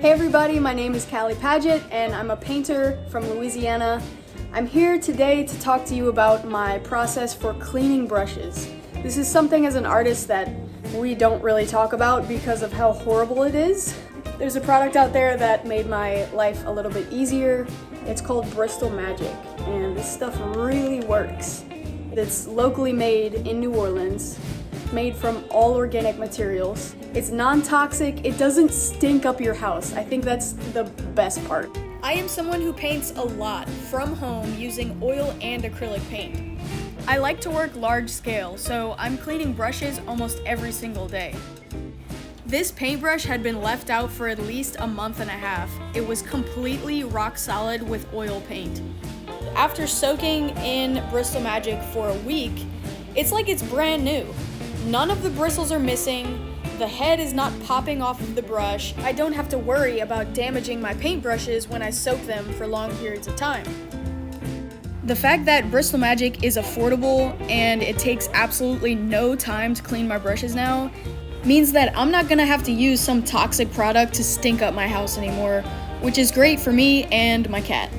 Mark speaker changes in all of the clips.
Speaker 1: Hey everybody, my name is Kalli Padgett and I'm a painter from Louisiana. I'm here today to talk to you about my process for cleaning brushes. This is something as an artist that we don't really talk about because of how horrible it is. There's a product out there that made my life a little bit easier. It's called Bristle Magic and this stuff really works. It's locally made in New Orleans, made from all organic materials. It's non-toxic, it doesn't stink up your house. I think that's the best part.
Speaker 2: I am someone who paints a lot from home using oil and acrylic paint. I like to work large scale, so I'm cleaning brushes almost every single day. This paintbrush had been left out for at least a month and a half. It was completely rock solid with oil paint. After soaking in Bristle Magic for a week, it's like it's brand new. None of the bristles are missing. The head is not popping off of the brush. I don't have to worry about damaging my paintbrushes when I soak them for long periods of time. The fact that Bristle Magic is affordable and it takes absolutely no time to clean my brushes now means that I'm not gonna have to use some toxic product to stink up my house anymore, which is great for me and my cat.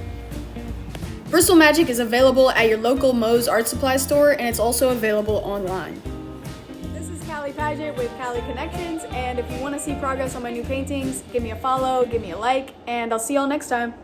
Speaker 2: Bristle Magic is available at your local Moe's art supply store and it's also available online.
Speaker 1: This is Kalli Padgett with Kalli Connections, and if you want to see progress on my new paintings, give me a follow, give me a like, and I'll see y'all next time.